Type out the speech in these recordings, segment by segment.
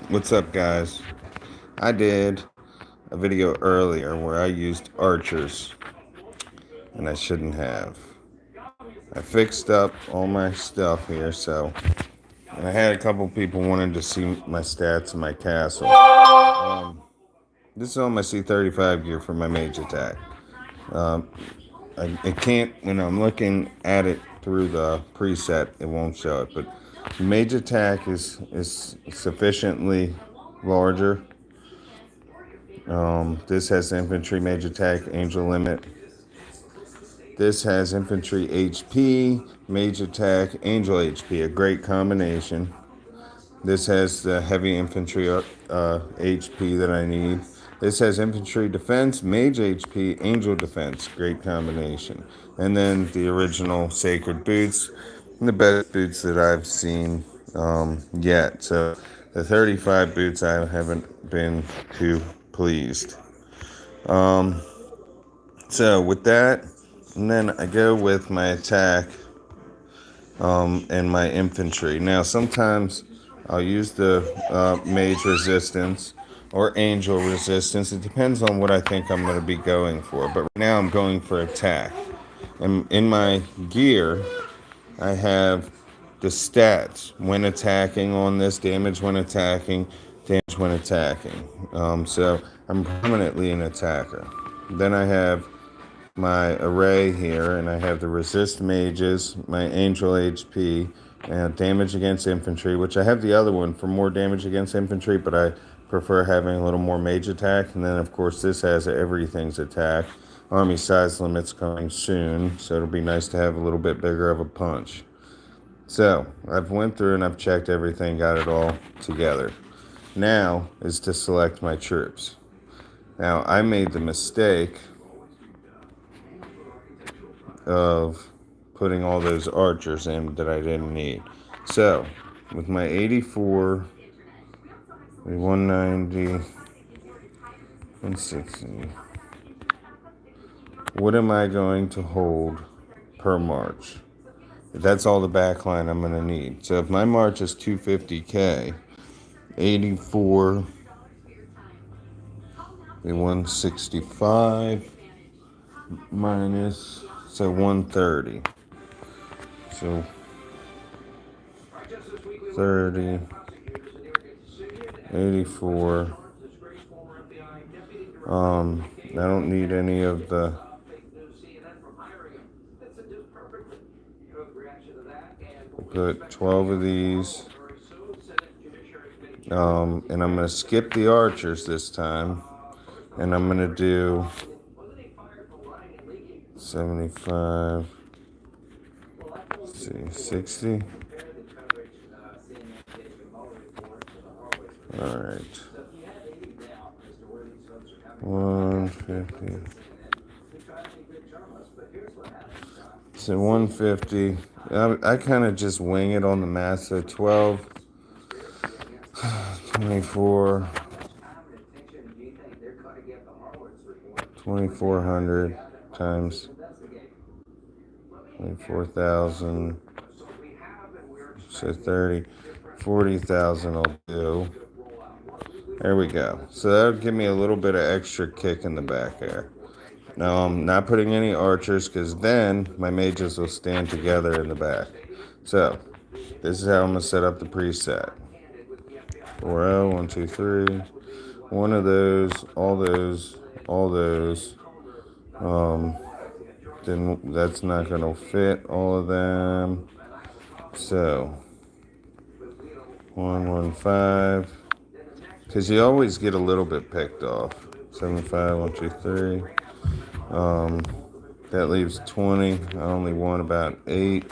What's up, guys? I did a video earlier where I used archers, and I shouldn't have. I fixed up all my stuff here, and I had a couple people wanting to see my stats in my castle. This is on my C35 gear for my mage attack. Um, it can't, when I'm looking at it through the preset, it won't show it, but mage attack is sufficiently larger. This has infantry mage attack, angel limit. This has infantry HP, mage attack, angel HP, a great combination. This has the heavy infantry HP that I need. This has infantry defense, mage HP, angel defense, great combination. And then the original sacred boots, the best boots that I've seen yet. So the 35 boots I haven't been too pleased. So with that, and then I go with my attack and my infantry. Now sometimes I'll use the mage resistance or angel resistance. It depends on what I think I'm going to be going for. But right now I'm going for attack. And in my gear, I have the stats when attacking on this, damage when attacking, damage when attacking. So I'm permanently an attacker. Then I have my array here, and I have the resist mages, my angel HP, and damage against infantry, which I have the other one for more damage against infantry, but I prefer having a little more mage attack. And then, of course, this has everything's attack. Army size limits coming soon, so it'll be nice to have a little bit bigger of a punch. So I've went through and I've checked everything, got it all together. Now is to select my troops. Now I made the mistake of putting all those archers in that I didn't need. So with my 84, 190, 160, what am I going to hold per march? That's all the backline I'm going to need. So if my march is 250k, 84, 165 minus, so 130. So 30, 84. I don't need any of the put 12 of these. And I'm going to skip the archers this time. And I'm going to do 75, let's see, 60. All right. 150. So 150. I kind of just wing it on the math. So 12, 24, 2,400 times 24,000. So 30, 40,000 I'll do. There we go. So that'll give me a little bit of extra kick in the back there. Now I'm not putting any archers because then my mages will stand together in the back. So this is how I'm going to set up the preset. 4L, 1, 2, 3. One of those, all those, all those. Then that's not going to fit all of them. So 115. Because you always get a little bit picked off. 75, 1, 2, 3. That leaves 20. I only want about 8.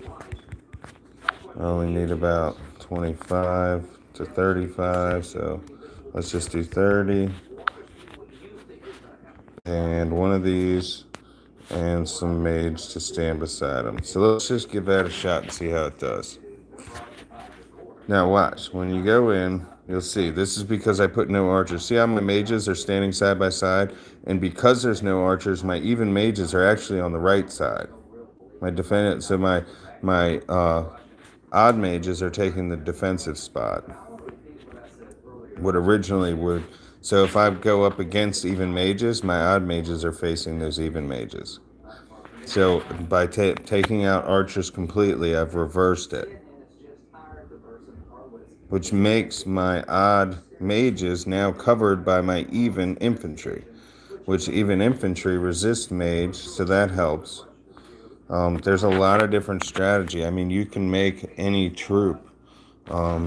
I only need about 25 to 35. So let's just do 30. And one of these and some mage to stand beside them. So let's just give that a shot and see how it does. Now watch, when you go in, you'll see, this is because I put no archers. See how my mages are standing side by side? And because there's no archers, my even mages are actually on the right side. My defendant, so my odd mages are taking the defensive spot. what originally would. So if I go up against even mages, my odd mages are facing those even mages. So by taking out archers completely, I've reversed it, which makes my odd mages now covered by my even infantry, which even infantry resist mage, so that helps. There's a lot of different strategy. I mean, you can make any troop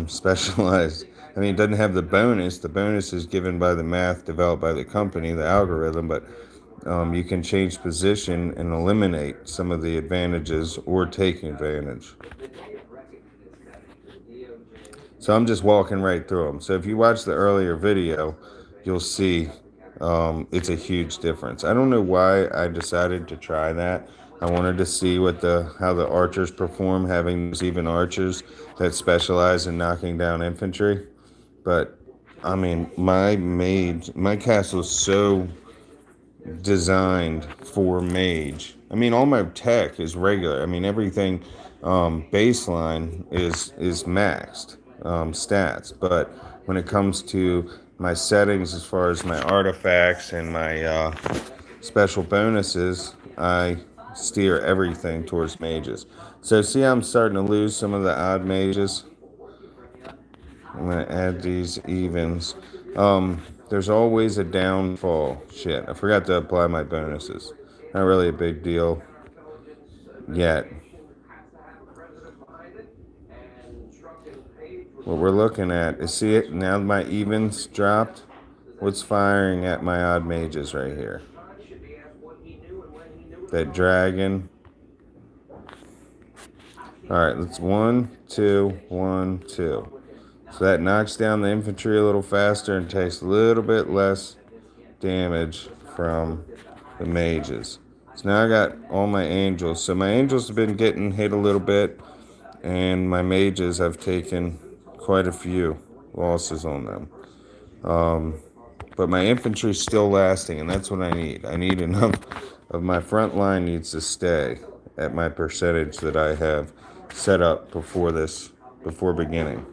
specialized. I mean, it doesn't have the bonus. The bonus is given by the math developed by the company, the algorithm, but you can change position and eliminate some of the advantages or take advantage. So I'm just walking right through them. So if you watch the earlier video, you'll see it's a huge difference. I don't know why I decided to try that. I wanted to see how the archers perform, having those even archers that specialize in knocking down infantry. But I mean, my castle is so designed for mage. I mean, all my tech is regular. I mean, everything baseline is maxed stats. But when it comes to my settings, as far as my artifacts and my special bonuses, I steer everything towards mages. So see how I'm starting to lose some of the odd mages? I'm going to add these evens. There's always a downfall. Shit, I forgot to apply my bonuses. Not really a big deal yet. What we're looking at is, see it, now my evens dropped. What's firing at my odd mages right here? That dragon. Alright, let's 1, 2, 1, 2. So that knocks down the infantry a little faster and takes a little bit less damage from the mages. So now I got all my angels. So my angels have been getting hit a little bit, and my mages have taken quite a few losses on them. But my infantry's still lasting, and that's what I need. I need enough of my front line needs to stay at my percentage that I have set up before beginning.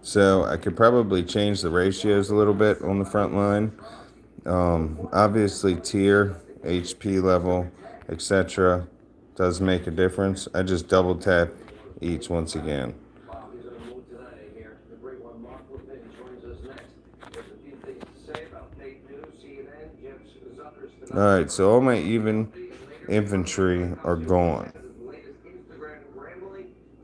So I could probably change the ratios a little bit on the front line. Obviously, tier, HP level, etc. does make a difference. I just double tap each once again. Alright, so all my even infantry are gone.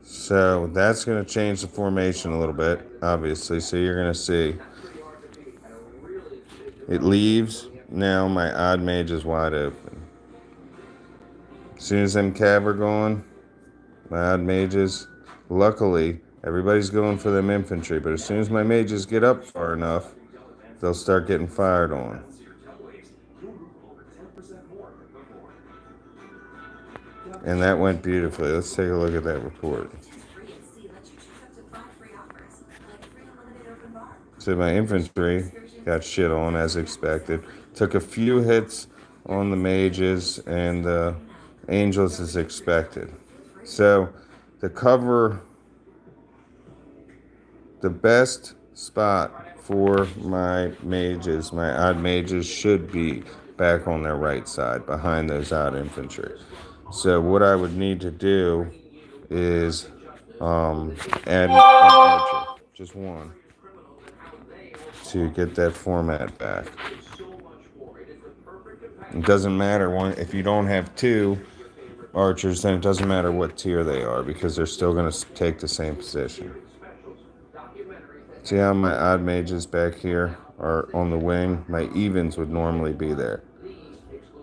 So that's going to change the formation a little bit, obviously. So you're going to see it leaves. Now my odd mage is wide open. As soon as them cav are gone, my odd mages, luckily, everybody's going for them infantry. But as soon as my mages get up far enough, they'll start getting fired on. And that went beautifully. Let's take a look at that report. So my infantry got shit on as expected. Took a few hits on the mages and the angels as expected. So to cover the best spot for my mages, my odd mages should be back on their right side behind those odd infantry. So what I would need to do is add an archer, just one, to get that format back. It doesn't matter if you don't have two archers, then it doesn't matter what tier they are because they're still going to take the same position. See how my odd mages back here are on the wing? My evens would normally be there.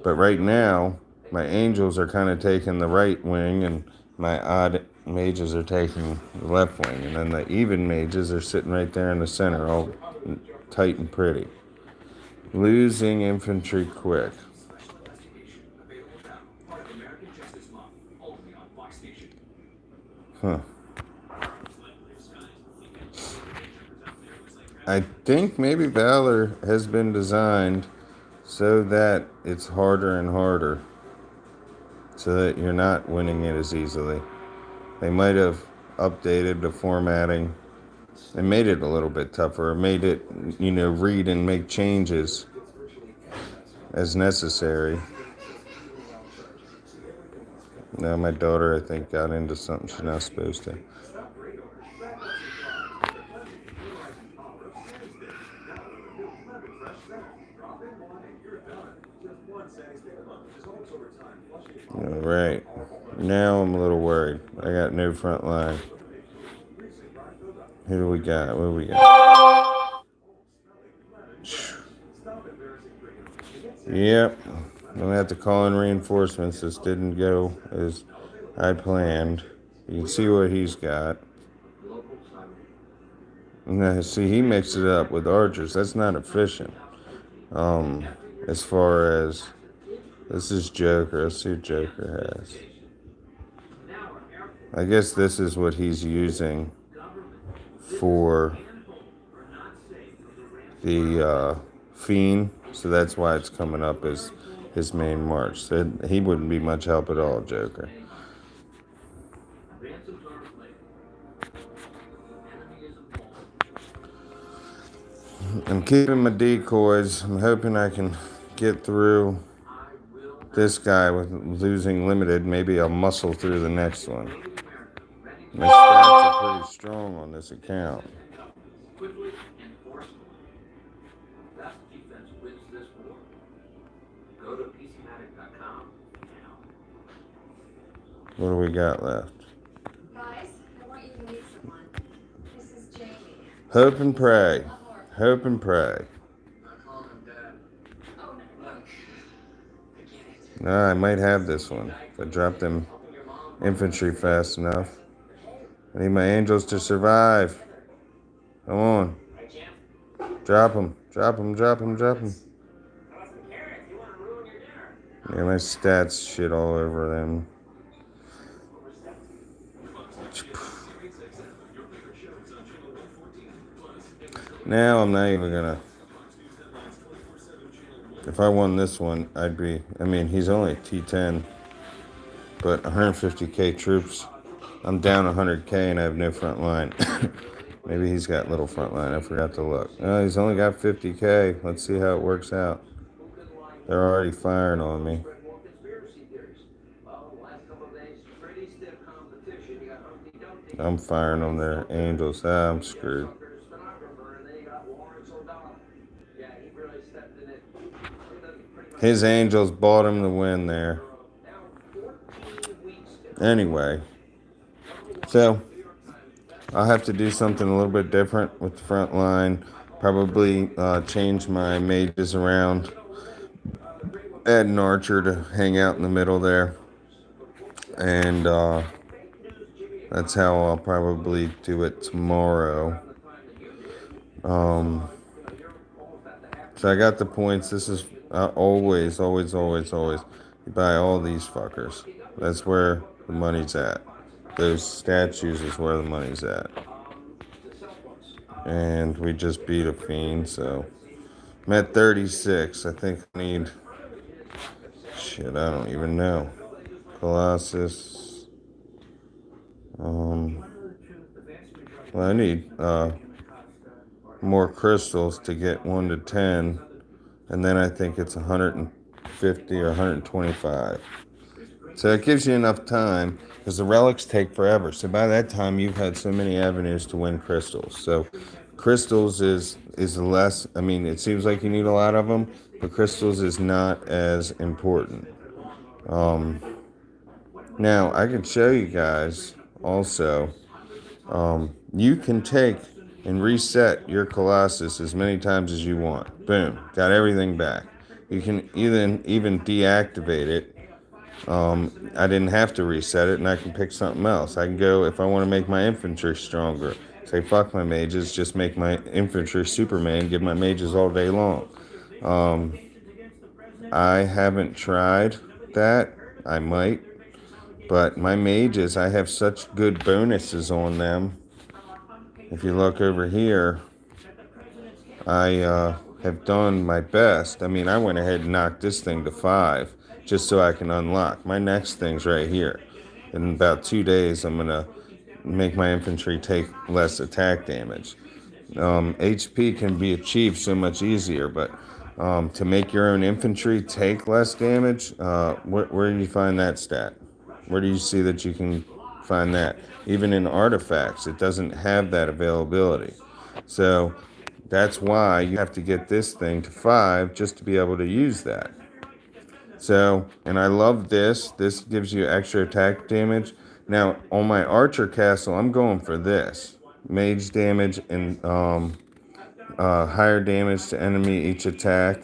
But right now, my angels are kind of taking the right wing and my odd mages are taking the left wing. And then the even mages are sitting right there in the center, all tight and pretty. Losing infantry quick. Huh. I think maybe Valor has been designed so that it's harder and harder, so that you're not winning it as easily. They might have updated the formatting and made it a little bit tougher, made it, read and make changes as necessary. Now my daughter, I think, got into something she's not supposed to. All right. Now I'm a little worried. I got no front line. Who do we got? What do we got? Yep. I'm going to have to call in reinforcements. This didn't go as I planned. You can see what he's got. Now, see, he mixed it up with archers. That's not efficient. As far as... This is Joker. Let's see what Joker has. I guess this is what he's using for the Fiend. So that's why it's coming up as his main march. So he wouldn't be much help at all, Joker. I'm keeping my decoys. I'm hoping I can get through this guy with losing limited. Maybe I'll muscle through the next one. My stats are pretty strong on this account. What do we got left? Guys, I want you to meet someone. This is Jamie. Hope and pray. Hope and pray. I might have this one if I drop them infantry fast enough. I need my angels to survive. Come on. Drop them. Drop them. Drop them. Drop them. Yeah, my stats shit all over them. Now I'm not even gonna. If I won this one, I'd be. I mean, he's only T10, but 150k troops. I'm down 100k and I have no front line. Maybe he's got little front line. I forgot to look. Oh, he's only got 50k. Let's see how it works out. They're already firing on me. I'm firing on their angels. I'm screwed. His angels bought him the win there. Anyway, so I'll have to do something a little bit different with the front line. Probably change my mages around. Add an archer to hang out in the middle there. And that's how I'll probably do it tomorrow. So I got the points. This is always. You buy all these fuckers. That's where the money's at. Those statues is where the money's at. And we just beat a Fiend, so I'm at 36. I think I need... Shit, I don't even know. Colossus. Well, I need more crystals to get 1 to 10, and then I think it's 150 or 125. So it gives you enough time, because the relics take forever. So by that time, you've had so many avenues to win crystals. So crystals is less. I mean, it seems like you need a lot of them, but crystals is not as important. Now I can show you guys also. You can take and reset your Colossus as many times as you want. Boom, got everything back. You can even deactivate it. I didn't have to reset it, and I can pick something else. I can go, if I want to make my infantry stronger, say fuck my mages, just make my infantry Superman, give my mages all day long. I haven't tried that. I might. But my mages, I have such good bonuses on them. If you look over here, I have done my best. I mean, I went ahead and knocked this thing to 5 just so I can unlock. My next thing's right here. In about 2 days, I'm going to make my infantry take less attack damage. HP can be achieved so much easier, but to make your own infantry take less damage, where do you find that stat? Where do you see that you can find that? Even in artifacts, it doesn't have that availability. So that's why you have to get this thing to 5 just to be able to use that. So, and I love this. This gives you extra attack damage. Now, on my archer castle, I'm going for this. Mage damage and higher damage to enemy each attack.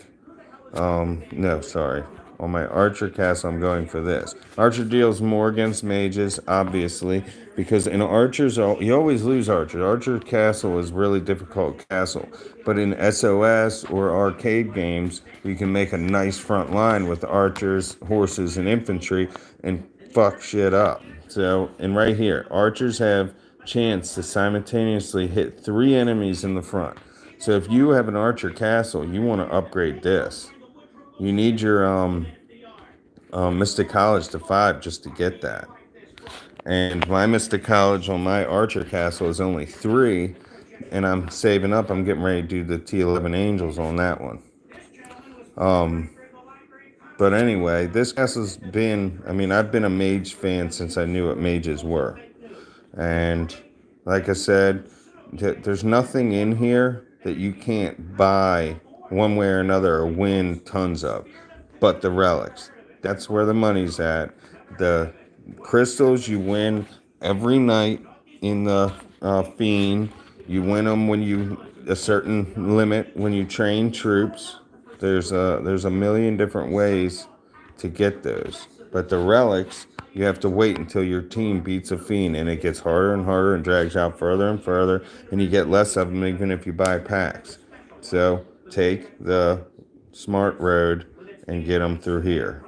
No, sorry. On my Archer castle, I'm going for this. Archer deals more against mages, obviously, because in Archers, you always lose Archer. Archer castle is really difficult castle, but in SOS or arcade games, you can make a nice front line with archers, horses, and infantry, and fuck shit up. So, and right here, archers have chance to simultaneously hit 3 enemies in the front. So if you have an archer castle, you want to upgrade this. You need your Mystic College to 5 just to get that. And my Mystic College on my Archer Castle is only 3, and I'm saving up. I'm getting ready to do the T11 Angels on that one. But anyway, this castle's been, I mean, I've been a Mage fan since I knew what mages were. And like I said, there's nothing in here that you can't buy one way or another or win tons of, but the relics. That's where the money's at. The crystals you win every night in the fiend. You win them when you a certain limit when you train troops. There's a million different ways to get those, but the relics you have to wait until your team beats a fiend, and it gets harder and harder and drags out further and further, and you get less of them even if you buy packs. So take the smart road and get them through here.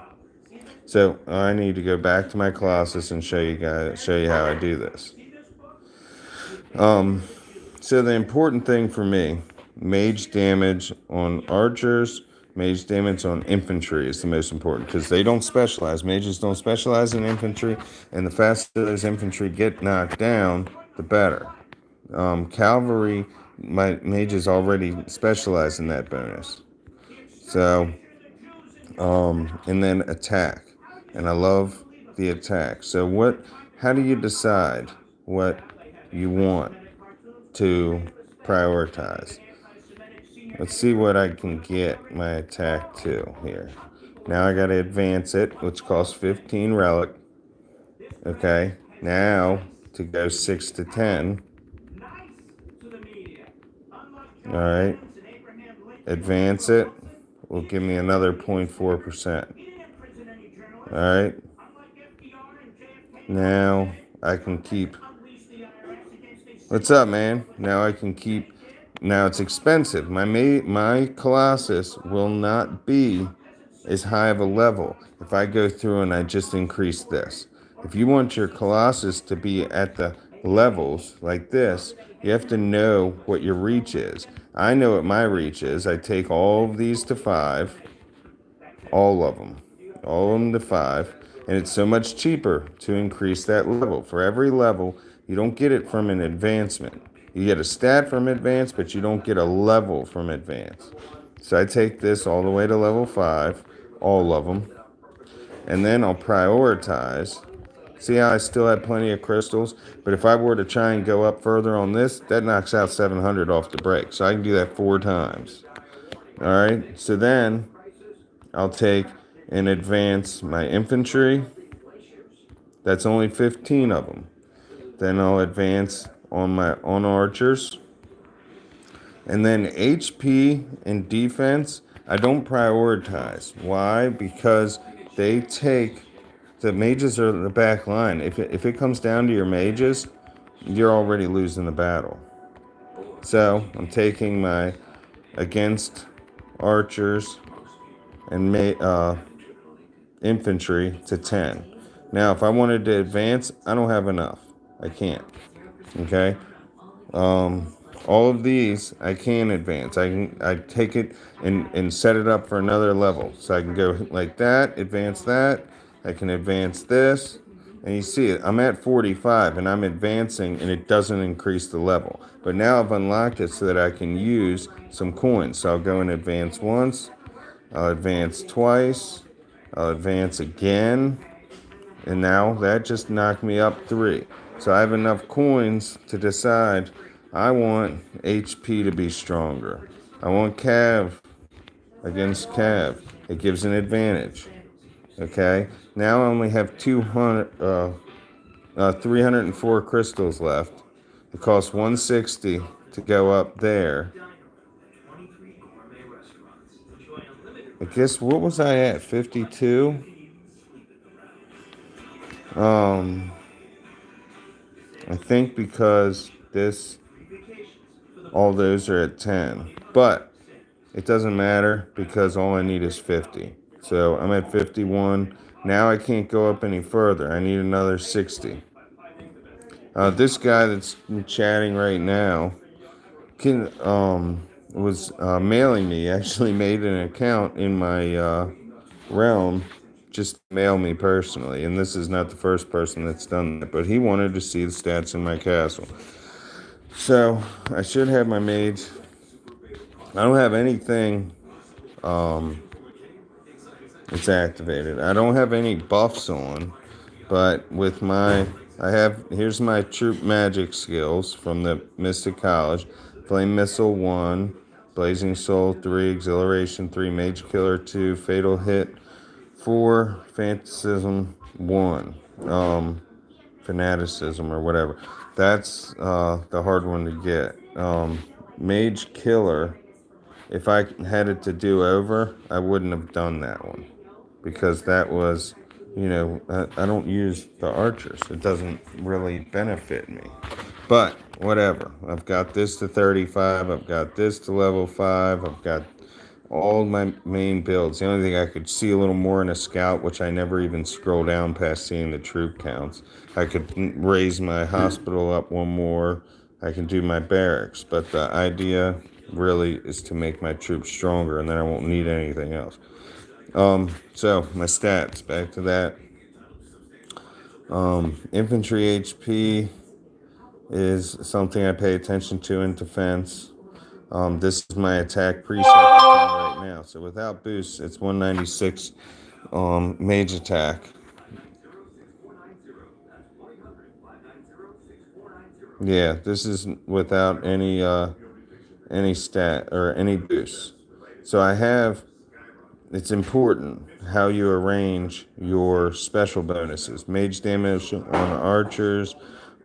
So I need to go back to my Colossus and show you how I do this. So the important thing for me, mage damage on archers, mage damage on infantry is the most important because they don't specialize. Mages don't specialize in infantry, and the faster those infantry get knocked down, the better. Cavalry, my mages already specialize in that bonus. So, and then attack, and I love the attack. So how do you decide what you want to prioritize? Let's see what I can get my attack to here. Now I got to advance it, which costs 15 relic. Okay, now to go 6 to 10. All right, advance it will give me another 0.4%. All right, now I can keep. What's up, man? Now I can keep. Now it's expensive. My Colossus will not be as high of a level if I go through and I just increase this. If you want your Colossus to be at the levels like this, you have to know what your reach is. I know what my reach is. I take all of these to 5, all of them to 5, and it's so much cheaper to increase that level. For every level, you don't get it from an advancement. You get a stat from advance, but you don't get a level from advance. So I take this all the way to level 5, all of them, and then I'll prioritize. See how I still have plenty of crystals? But if I were to try and go up further on this, that knocks out 700 off the break. So I can do that 4 times. All right, so then I'll take and advance my infantry. That's only 15 of them. Then I'll advance on archers. And then HP and defense, I don't prioritize. Why? Because the mages are the back line. If it comes down to your mages, you're already losing the battle. So I'm taking my against archers and infantry to 10. Now, if I wanted to advance, I don't have enough. I can't. Okay? All of these I can advance. I take it and set it up for another level. So I can go like that, advance that. I can advance this. And you see it, I'm at 45 and I'm advancing and it doesn't increase the level. But now I've unlocked it so that I can use some coins. So I'll go and advance once, I'll advance twice, I'll advance again, and now that just knocked me up 3. So I have enough coins to decide I want HP to be stronger. I want Cav against Cav. It gives an advantage. Okay? Now I only have 304 crystals left. It costs 160 to go up there. I guess, what was I at? 52? I think because all those are at 10. But it doesn't matter because all I need is 50. So I'm at 51. Now I can't go up any further. I need another 60. This guy that's chatting right now was mailing me. Actually made an account in my realm just to mail me personally. And this is not the first person that's done that. But he wanted to see the stats in my castle. So I should have my mage. I don't have anything. It's activated. I don't have any buffs on, but with here's my troop magic skills from the Mystic College. Flame Missile 1, Blazing Soul 3, Exhilaration 3, Mage Killer 2, Fatal Hit 4, Fanaticism 1, Fanaticism or whatever. That's the hard one to get. Mage Killer, if I had it to do over, I wouldn't have done that one. Because that was, I don't use the archers. It doesn't really benefit me. But whatever. I've got this to 35. I've got this to level 5. I've got all my main builds. The only thing I could see a little more in a scout, which I never even scroll down past seeing the troop counts. I could raise my hospital up one more. I can do my barracks. But the idea really is to make my troops stronger, and then I won't need anything else. So my stats, back to that. Infantry HP is something I pay attention to in defense. This is my attack preset right now. So without boosts, it's 196 mage attack. Yeah, this is without any stat or any boosts. So it's important how you arrange your special bonuses. Mage damage on archers,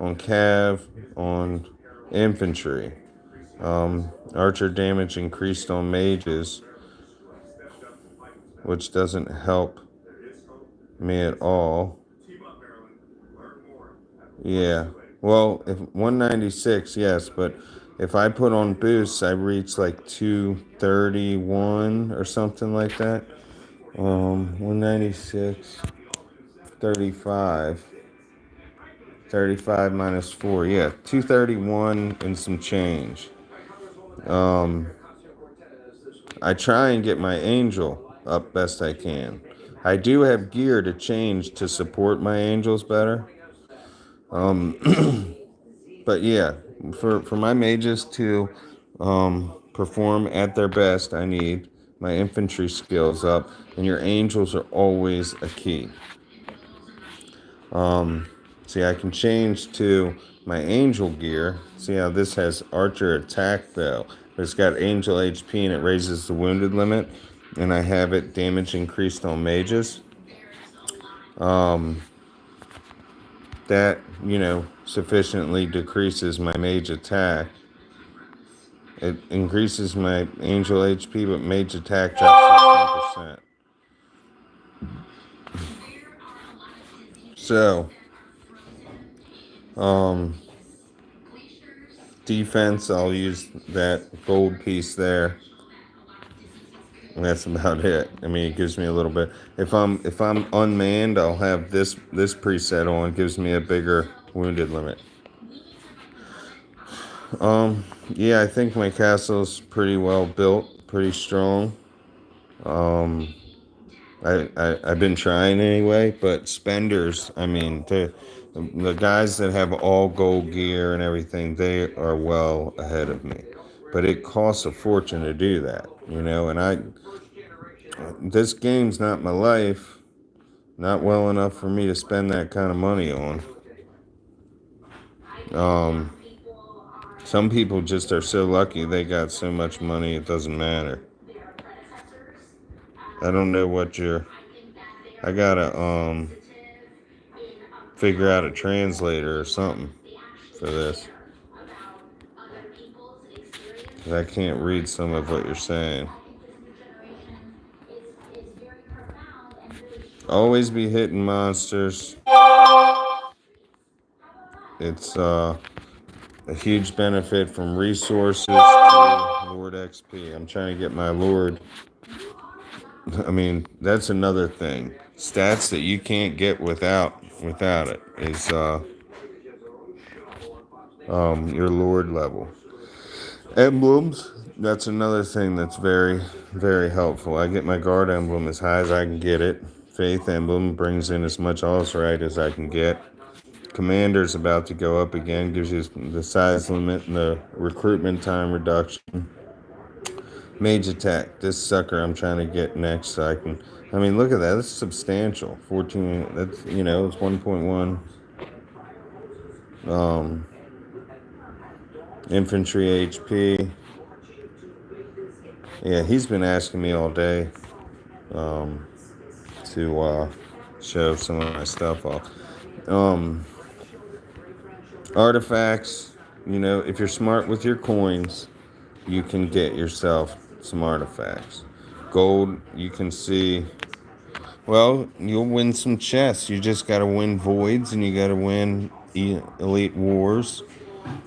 on cav, on infantry. Archer damage increased on mages, which doesn't help me at all. Yeah. Well, if 196, yes, but if I put on boosts, I reach like 231 or something like that. 196, 35 minus 4. Yeah, 231 and some change. I try and get my angel up best I can. I do have gear to change to support my angels better. But yeah, for my mages to perform at their best, I need my infantry skills up, and your angels are always a key. See, I can change to my angel gear. See how this has archer attack though, but it's got angel HP and it raises the wounded limit, and I have it damage increased on mages. That, sufficiently decreases my mage attack. It increases my angel HP, but mage attack drops 16%. So, defense, I'll use that gold piece there. And that's about it. I mean, it gives me a little bit. If I'm unmanned, I'll have this preset on. It gives me a bigger wounded limit. Yeah, I think my castle's pretty well built, pretty strong. Um, I've been trying anyway, but spenders, I mean, the guys that have all gold gear and everything, they are well ahead of me. But it costs a fortune to do that, and this game's not my life, not well enough for me to spend that kind of money on. Um, some people just are so lucky they got so much money it doesn't matter. I don't know what I gotta figure out a translator or something for this. 'Cause I can't read some of what you're saying. Always be hitting monsters. It's a huge benefit from resources to Lord XP. I'm trying to get my Lord. I mean, that's another thing. Stats that you can't get without it is your Lord level. Emblems. That's another thing that's very, very helpful. I get my guard emblem as high as I can get it. Faith emblem brings in as much right as I can get. Commander's about to go up again, gives you the size limit and the recruitment time reduction. Mage attack. This sucker I'm trying to get next so I can. I mean, look at that. That's substantial. 14. That's, it's 1.1. Um, infantry HP. Yeah, he's been asking me all day to show some of my stuff off. Artifacts. If you're smart with your coins, you can get yourself some artifacts. Gold, you can see. Well, you'll win some chests. You just got to win voids and you got to win elite wars.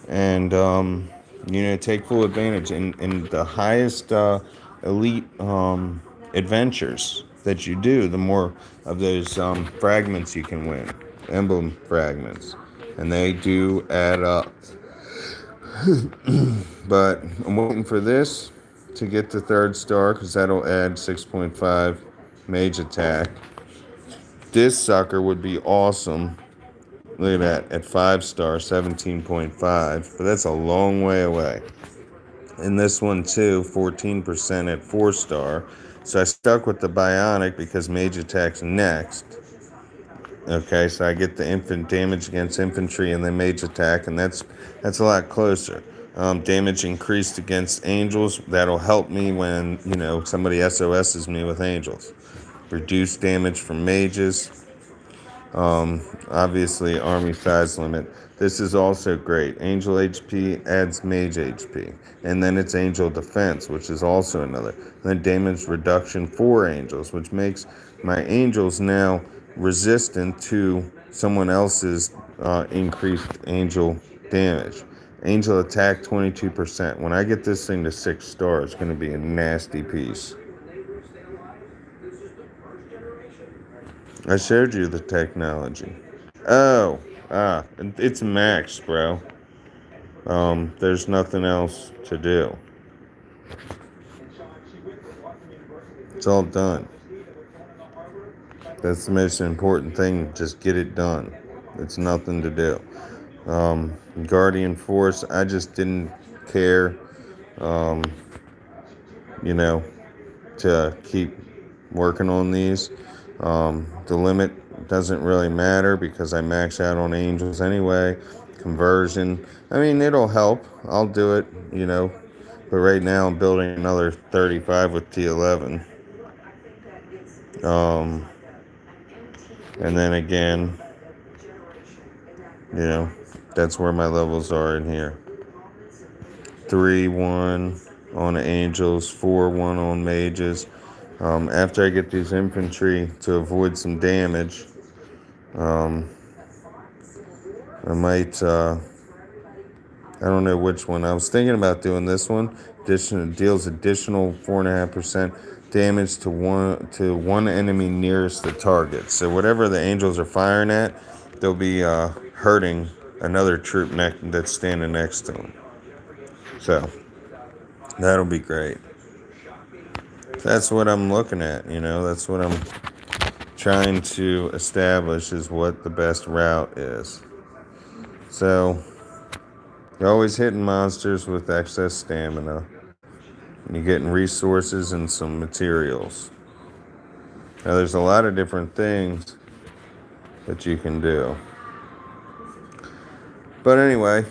And, take full advantage. And the highest elite adventures that you do, the more of those fragments you can win. Emblem fragments. And they do add up. But I'm waiting for this to get the 3rd star because that'll add 6.5 mage attack. This sucker would be awesome. Look at that, at 5 star, 17.5. But that's a long way away. And this one too, 14% at 4 star. So I stuck with the bionic because mage attack's next. Okay, so I get the infant damage against infantry and then mage attack, and that's a lot closer. Damage increased against angels. That'll help me when somebody SOSs me with angels. Reduced damage from mages. Obviously, army size limit. This is also great. Angel HP adds mage HP. And then it's angel defense, which is also another. And then damage reduction for angels, which makes my angels now resistant to someone else's increased angel damage. Angel attack 22%. When I get this thing to 6 stars, it's going to be a nasty piece. I showed you the technology. Oh, it's max, bro. There's nothing else to do. It's all done. That's the most important thing. Just get it done. It's nothing to do. Guardian Force, I just didn't care, to keep working on these. The limit doesn't really matter because I max out on angels anyway. Conversion, I mean, it'll help. I'll do it, But right now I'm building another 35 with T11. And then again, that's where my levels are in here. 3-1 on angels, 4-1 on mages. After I get these infantry to avoid some damage, I might, I don't know which one. I was thinking about doing this one. Deals additional 4.5% damage to one enemy nearest the target. So whatever the angels are firing at, they'll be hurting another troop that's standing next to them. So that'll be great. That's what I'm looking at, that's what I'm trying to establish is what the best route is. So you're always hitting monsters with excess stamina. And you're getting resources and some materials. Now there's a lot of different things that you can do. But anyway,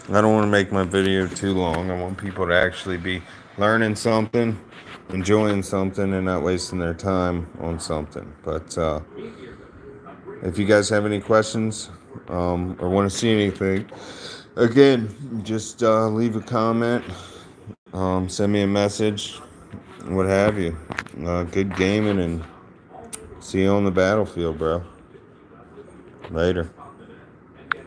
I don't want to make my video too long. I want people to actually be learning something, enjoying something, and not wasting their time on something. But if you guys have any questions or want to see anything, again, just leave a comment, send me a message, what have you. Good gaming, and see you on the battlefield, bro. Later.